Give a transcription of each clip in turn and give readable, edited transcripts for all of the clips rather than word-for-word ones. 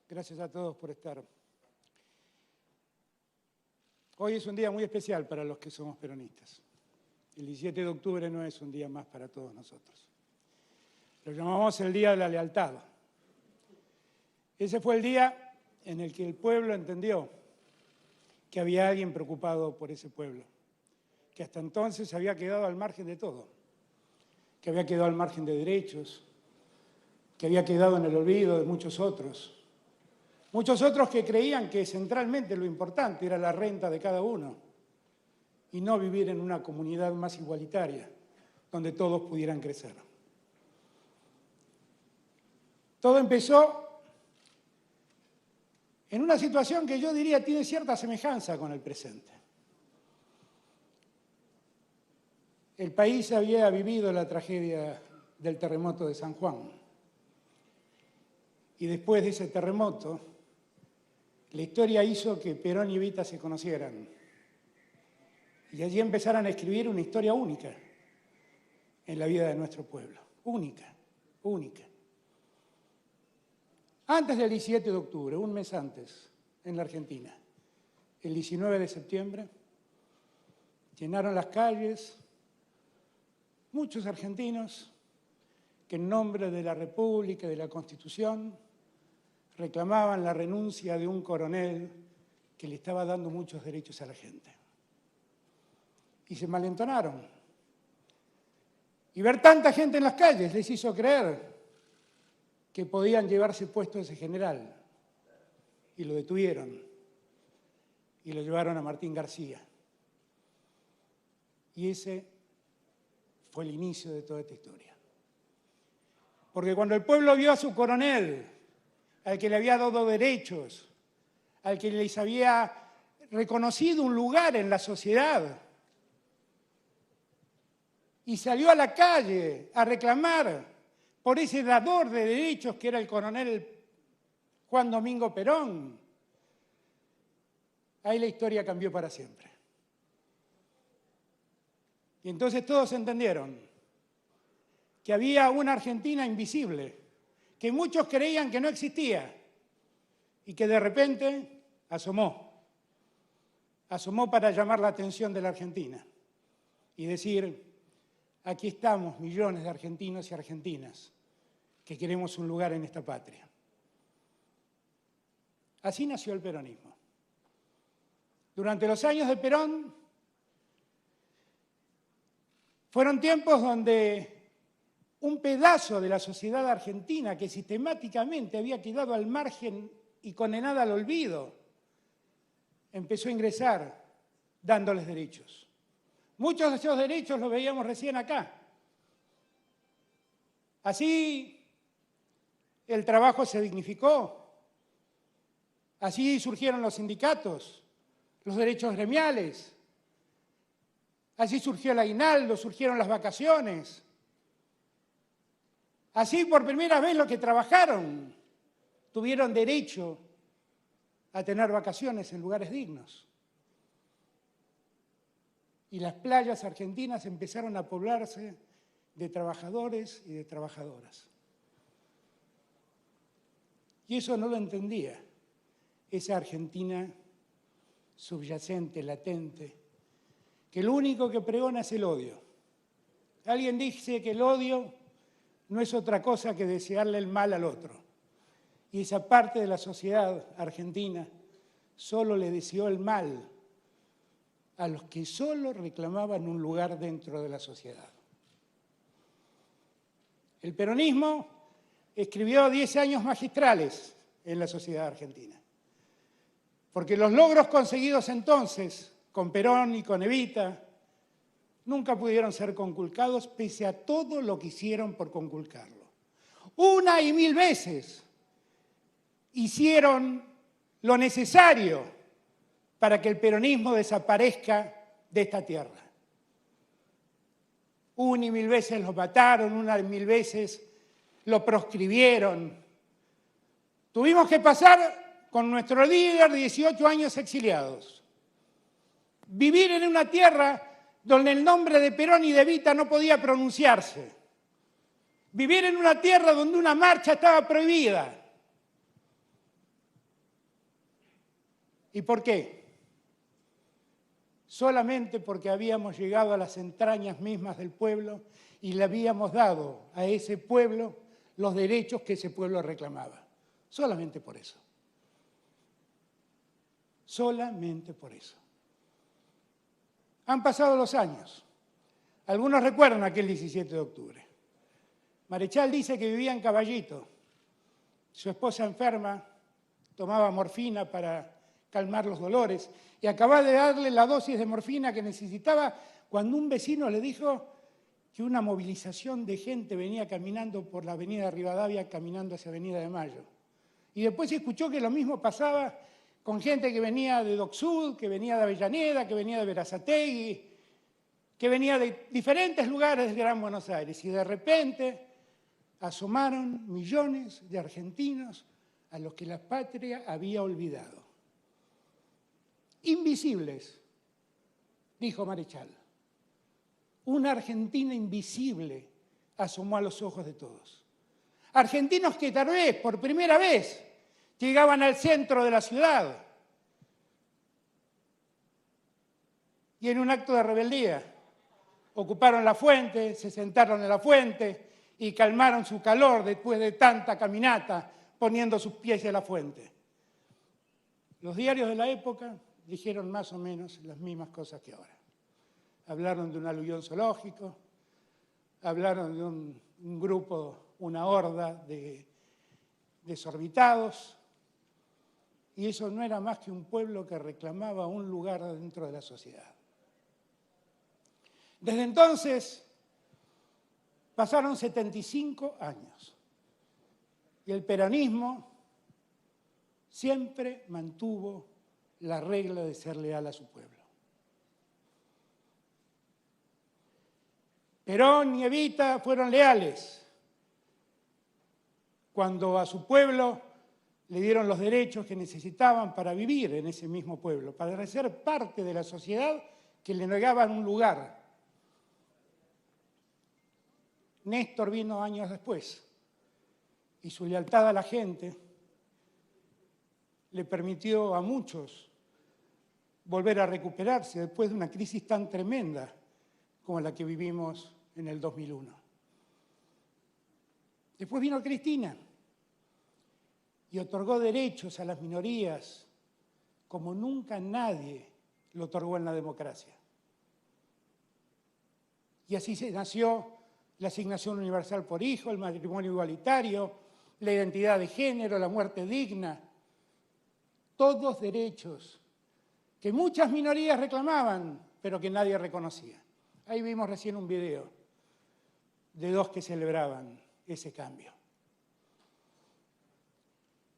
Gracias a todos por estar. Hoy es un día muy especial para los que somos peronistas. El 17 de octubre no es un día más para todos nosotros. Lo llamamos el Día de la Lealtad. Ese fue el día en el que el pueblo entendió que había alguien preocupado por ese pueblo, que hasta entonces había quedado al margen de todo, que había quedado al margen de derechos, que había quedado en el olvido de muchos otros que creían que centralmente lo importante era la renta de cada uno y no vivir en una comunidad más igualitaria, donde todos pudieran crecer. Todo empezó en una situación que yo diría tiene cierta semejanza con el presente. El país había vivido la tragedia del terremoto de San Juan. Y después de ese terremoto, la historia hizo que Perón y Evita se conocieran. Y allí empezaran a escribir una historia única en la vida de nuestro pueblo. Única, única. Antes del 17 de octubre, un mes antes, en la Argentina, el 19 de septiembre, llenaron las calles muchos argentinos que en nombre de la República y de la Constitución reclamaban la renuncia de un coronel que le estaba dando muchos derechos a la gente. Y se malentonaron. Y ver tanta gente en las calles les hizo creer que podían llevarse puesto ese general. Y lo detuvieron. Y lo llevaron a Martín García. Y ese fue el inicio de toda esta historia. Porque cuando el pueblo vio a su coronel, al que le había dado derechos, al que les había reconocido un lugar en la sociedad, y salió a la calle a reclamar por ese dador de derechos que era el coronel Juan Domingo Perón, ahí la historia cambió para siempre. Y entonces todos entendieron que había una Argentina invisible, que muchos creían que no existía y que de repente asomó para llamar la atención de la Argentina y decir: aquí estamos millones de argentinos y argentinas que queremos un lugar en esta patria. Así nació el peronismo. Durante los años de Perón fueron tiempos donde un pedazo de la sociedad argentina que sistemáticamente había quedado al margen y condenada al olvido, empezó a ingresar dándoles derechos. Muchos de esos derechos los veíamos recién acá. Así el trabajo se dignificó. Así surgieron los sindicatos, los derechos gremiales. Así surgió el aguinaldo, surgieron las vacaciones. Así por primera vez los que trabajaron tuvieron derecho a tener vacaciones en lugares dignos. Y las playas argentinas empezaron a poblarse de trabajadores y de trabajadoras. Y eso no lo entendía esa Argentina subyacente, latente, que lo único que pregona es el odio. Alguien dice que el odio no es otra cosa que desearle el mal al otro. Y esa parte de la sociedad argentina solo le deseó el mal a los que solo reclamaban un lugar dentro de la sociedad. El peronismo escribió 10 años magistrales en la sociedad argentina, porque los logros conseguidos entonces con Perón y con Evita nunca pudieron ser conculcados pese a todo lo que hicieron por conculcarlo. Una y mil veces hicieron lo necesario para que el peronismo desaparezca de esta tierra. Una y mil veces los mataron, una y mil veces lo proscribieron. Tuvimos que pasar con nuestro líder 18 años exiliados. Vivir en una tierra donde el nombre de Perón y de Evita no podía pronunciarse. Vivir en una tierra donde una marcha estaba prohibida. ¿Y por qué? Solamente porque habíamos llegado a las entrañas mismas del pueblo y le habíamos dado a ese pueblo los derechos que ese pueblo reclamaba. Solamente por eso. Solamente por eso. Han pasado los años. Algunos recuerdan aquel 17 de octubre. Marechal dice que vivía en Caballito. Su esposa enferma tomaba morfina para calmar los dolores y acababa de darle la dosis de morfina que necesitaba cuando un vecino le dijo que una movilización de gente venía caminando por la avenida Rivadavia, caminando hacia Avenida de Mayo. Y después escuchó que lo mismo pasaba con gente que venía de Dock Sud, que venía de Avellaneda, que venía de Berazategui, que venía de diferentes lugares del Gran Buenos Aires. Y de repente asomaron millones de argentinos a los que la patria había olvidado. Invisibles, dijo Marechal. Una Argentina invisible asomó a los ojos de todos. Argentinos que tal vez, por primera vez, llegaban al centro de la ciudad y en un acto de rebeldía ocuparon la fuente, se sentaron en la fuente y calmaron su calor después de tanta caminata poniendo sus pies en la fuente. Los diarios de la época dijeron más o menos las mismas cosas que ahora. Hablaron de un aluvión zoológico, hablaron de un grupo, una horda de desorbitados, y eso no era más que un pueblo que reclamaba un lugar dentro de la sociedad. Desde entonces pasaron 75 años y el peronismo siempre mantuvo la regla de ser leal a su pueblo. Perón y Evita fueron leales cuando a su pueblo le dieron los derechos que necesitaban para vivir en ese mismo pueblo, para ser parte de la sociedad que le negaban un lugar. Néstor vino años después y su lealtad a la gente le permitió a muchos volver a recuperarse después de una crisis tan tremenda como la que vivimos en el 2001. Después vino Cristina y otorgó derechos a las minorías como nunca nadie lo otorgó en la democracia. Y así se nació la asignación universal por hijo, el matrimonio igualitario, la identidad de género, la muerte digna. Todos derechos que muchas minorías reclamaban, pero que nadie reconocía. Ahí vimos recién un video de dos que celebraban ese cambio.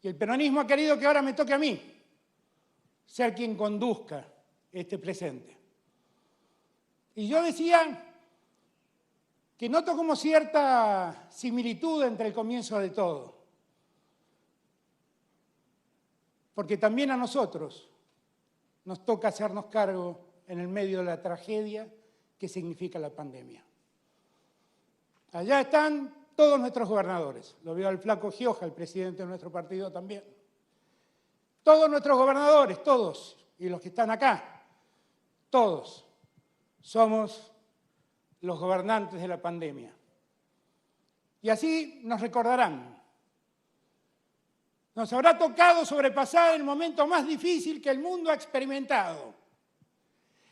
Y el peronismo ha querido que ahora me toque a mí ser quien conduzca este presente. Y yo decía que noto como cierta similitud entre el comienzo de todo. Porque también a nosotros nos toca hacernos cargo en el medio de la tragedia que significa la pandemia. Allá están todos nuestros gobernadores. Lo veo al flaco Gioja, el presidente de nuestro partido también. Todos nuestros gobernadores, todos, y los que están acá, todos, somos los gobernantes de la pandemia. Y así nos recordarán. Nos habrá tocado sobrepasar el momento más difícil que el mundo ha experimentado,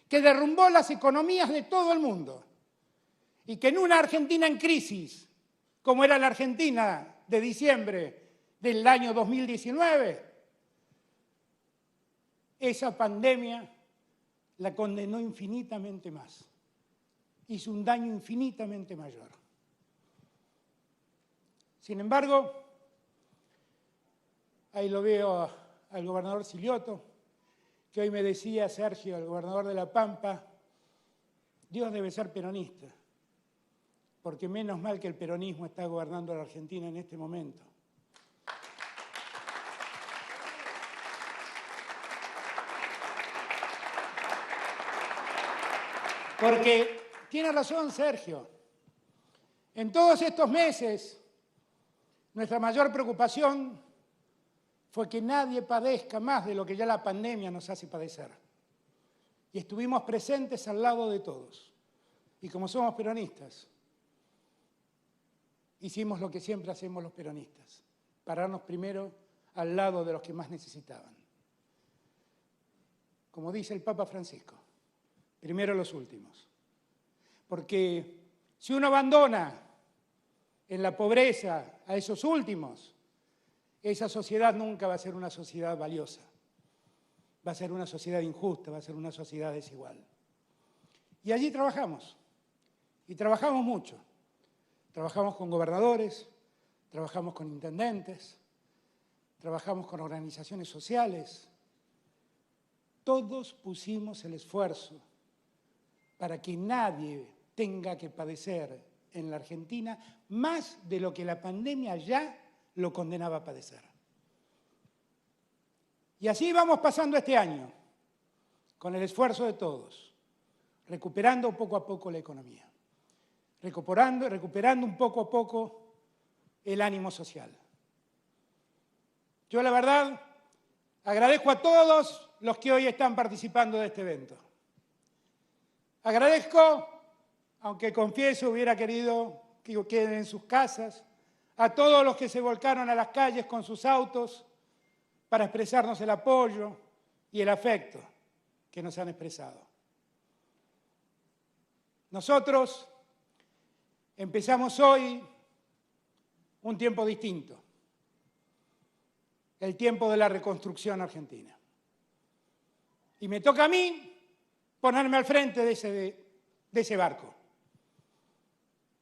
que derrumbó las economías de todo el mundo y que en una Argentina en crisis, como era la Argentina de diciembre del año 2019, esa pandemia la condenó infinitamente más, hizo un daño infinitamente mayor. Sin embargo, ahí lo veo al gobernador Silioto, que hoy me decía, Sergio, el gobernador de La Pampa, Dios debe ser peronista, porque menos mal que el peronismo está gobernando la Argentina en este momento. Porque tiene razón Sergio, en todos estos meses nuestra mayor preocupación fue que nadie padezca más de lo que ya la pandemia nos hace padecer. Y estuvimos presentes al lado de todos. Y como somos peronistas, hicimos lo que siempre hacemos los peronistas, pararnos primero al lado de los que más necesitaban. Como dice el Papa Francisco, primero los últimos. Porque si uno abandona en la pobreza a esos últimos, esa sociedad nunca va a ser una sociedad valiosa. Va a ser una sociedad injusta, va a ser una sociedad desigual. Y allí trabajamos, y trabajamos mucho. Trabajamos con gobernadores, trabajamos con intendentes, trabajamos con organizaciones sociales. Todos pusimos el esfuerzo para que nadie tenga que padecer en la Argentina más de lo que la pandemia ya lo condenaba a padecer. Y así vamos pasando este año, con el esfuerzo de todos, recuperando poco a poco la economía, recuperando un poco a poco el ánimo social. Yo, la verdad, agradezco a todos los que hoy están participando de este evento. Agradezco, aunque confieso hubiera querido que queden en sus casas, a todos los que se volcaron a las calles con sus autos para expresarnos el apoyo y el afecto que nos han expresado. Nosotros empezamos hoy un tiempo distinto, el tiempo de la reconstrucción argentina. Y me toca a mí ponerme al frente de ese barco.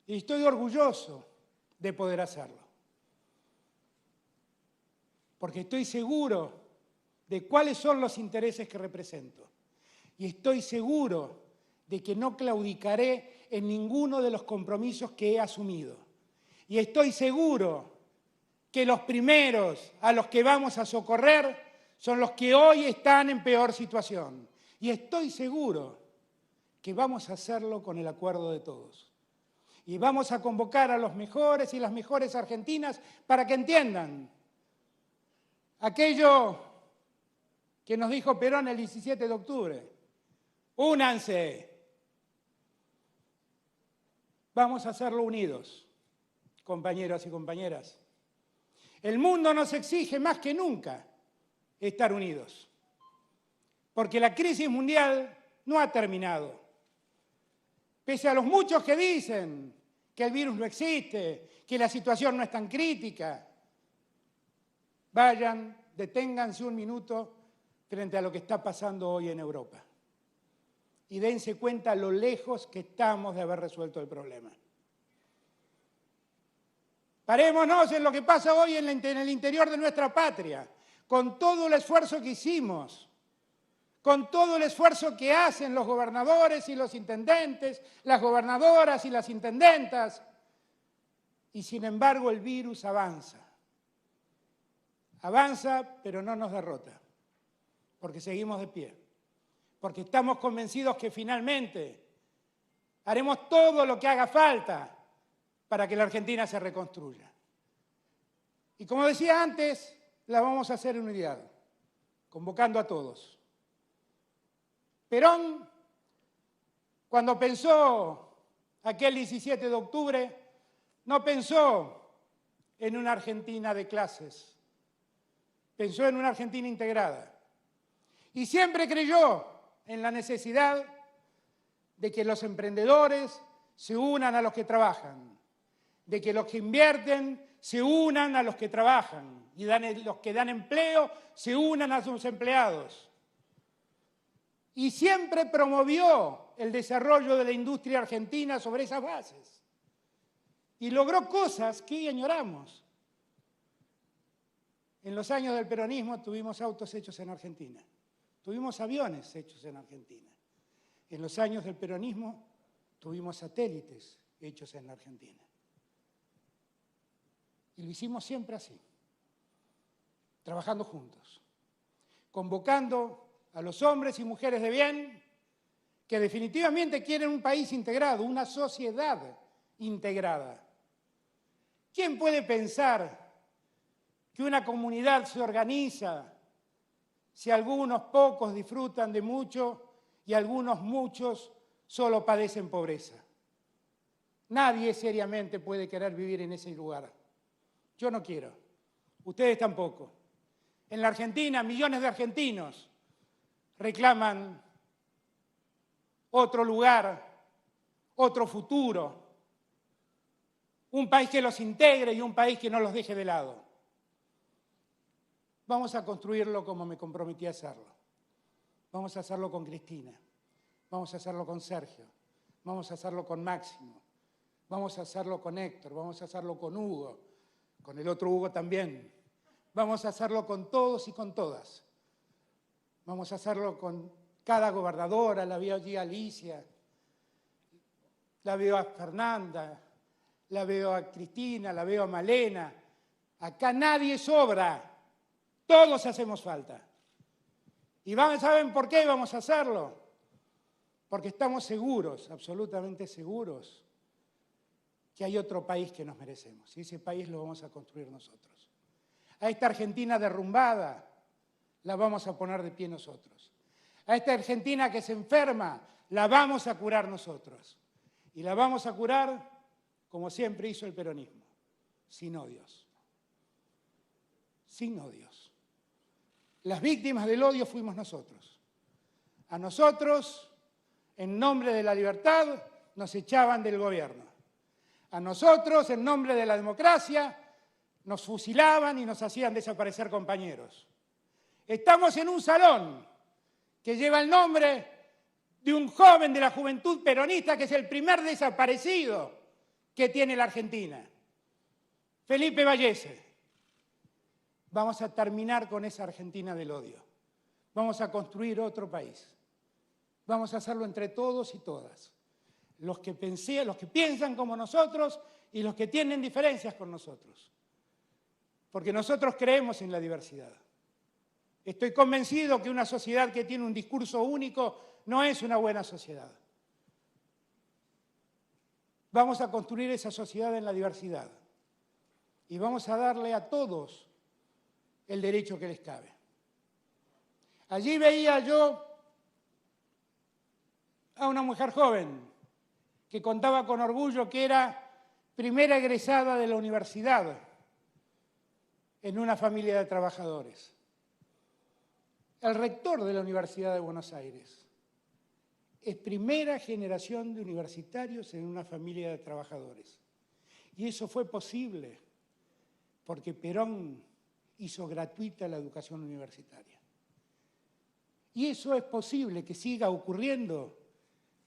Y estoy orgulloso de poder hacerlo. Porque estoy seguro de cuáles son los intereses que represento. Y estoy seguro de que no claudicaré en ninguno de los compromisos que he asumido. Y estoy seguro que los primeros a los que vamos a socorrer son los que hoy están en peor situación. Y estoy seguro que vamos a hacerlo con el acuerdo de todos. Y vamos a convocar a los mejores y las mejores argentinas para que entiendan aquello que nos dijo Perón el 17 de octubre. Únanse. Vamos a hacerlo unidos, compañeros y compañeras. El mundo nos exige más que nunca estar unidos, porque la crisis mundial no ha terminado. Pese a los muchos que dicen que el virus no existe, que la situación no es tan crítica, vayan, deténganse un minuto frente a lo que está pasando hoy en Europa y dense cuenta lo lejos que estamos de haber resuelto el problema. Parémonos en lo que pasa hoy en el interior de nuestra patria, con todo el esfuerzo que hicimos, con todo el esfuerzo que hacen los gobernadores y los intendentes, las gobernadoras y las intendentas, y sin embargo el virus avanza. Avanza, pero no nos derrota, porque seguimos de pie, porque estamos convencidos que finalmente haremos todo lo que haga falta para que la Argentina se reconstruya. Y como decía antes, la vamos a hacer en unidad, convocando a todos. Perón, cuando pensó aquel 17 de octubre, no pensó en una Argentina de clases, pensó en una Argentina integrada. Y siempre creyó en la necesidad de que los emprendedores se unan a los que trabajan, de que los que invierten se unan a los que trabajan y los que dan empleo se unan a sus empleados. Y siempre promovió el desarrollo de la industria argentina sobre esas bases. Y logró cosas que añoramos. En los años del peronismo tuvimos autos hechos en Argentina, tuvimos aviones hechos en Argentina. En los años del peronismo tuvimos satélites hechos en la Argentina. Y lo hicimos siempre así, trabajando juntos, convocando a los hombres y mujeres de bien que definitivamente quieren un país integrado, una sociedad integrada. ¿Quién puede pensar que una comunidad se organiza si algunos pocos disfrutan de mucho y algunos muchos solo padecen pobreza. Nadie seriamente puede querer vivir en ese lugar. Yo no quiero, ustedes tampoco. En la Argentina, millones de argentinos reclaman otro lugar, otro futuro, un país que los integre y un país que no los deje de lado. Vamos a construirlo como me comprometí a hacerlo. Vamos a hacerlo con Cristina, vamos a hacerlo con Sergio, vamos a hacerlo con Máximo, vamos a hacerlo con Héctor, vamos a hacerlo con Hugo, con el otro Hugo también. Vamos a hacerlo con todos y con todas. Vamos a hacerlo con cada gobernadora, la veo allí a Alicia, la veo a Fernanda, la veo a Cristina, la veo a Malena. Acá nadie sobra, todos hacemos falta. ¿Y saben por qué vamos a hacerlo? Porque estamos seguros, absolutamente seguros, que hay otro país que nos merecemos. Y ese país lo vamos a construir nosotros. A esta Argentina derrumbada la vamos a poner de pie nosotros. A esta Argentina que se enferma la vamos a curar nosotros. Y la vamos a curar como siempre hizo el peronismo, sin odios. Sin odios. Las víctimas del odio fuimos nosotros. A nosotros, en nombre de la libertad, nos echaban del gobierno. A nosotros, en nombre de la democracia, nos fusilaban y nos hacían desaparecer compañeros. Estamos en un salón que lleva el nombre de un joven de la juventud peronista que es el primer desaparecido que tiene la Argentina, Felipe Vallese. Vamos a terminar con esa Argentina del odio. Vamos a construir otro país. Vamos a hacerlo entre todos y todas. Los que piensan como nosotros y los que tienen diferencias con nosotros. Porque nosotros creemos en la diversidad. Estoy convencido que una sociedad que tiene un discurso único no es una buena sociedad. Vamos a construir esa sociedad en la diversidad. Y vamos a darle a todos el derecho que les cabe. Allí veía yo a una mujer joven que contaba con orgullo que era primera egresada de la universidad en una familia de trabajadores. El rector de la Universidad de Buenos Aires es primera generación de universitarios en una familia de trabajadores. Y eso fue posible porque Perón hizo gratuita la educación universitaria. Y eso es posible que siga ocurriendo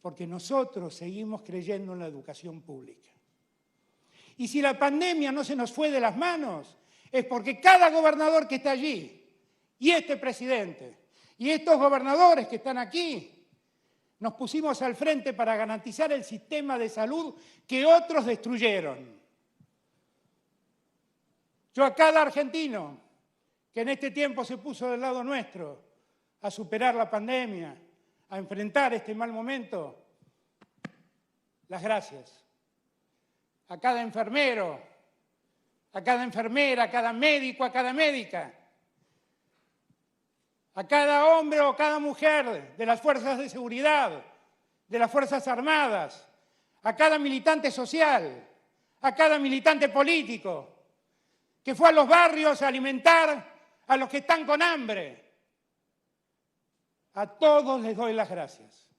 porque nosotros seguimos creyendo en la educación pública. Y si la pandemia no se nos fue de las manos, es porque cada gobernador que está allí, y este presidente, y estos gobernadores que están aquí, nos pusimos al frente para garantizar el sistema de salud que otros destruyeron. Yo a cada argentino que en este tiempo se puso del lado nuestro a superar la pandemia, a enfrentar este mal momento, las gracias. A cada enfermero, a cada enfermera, a cada médico, a cada médica, a cada hombre o cada mujer de las fuerzas de seguridad, de las Fuerzas Armadas, a cada militante social, a cada militante político, que fue a los barrios a alimentar a los que están con hambre. A todos les doy las gracias.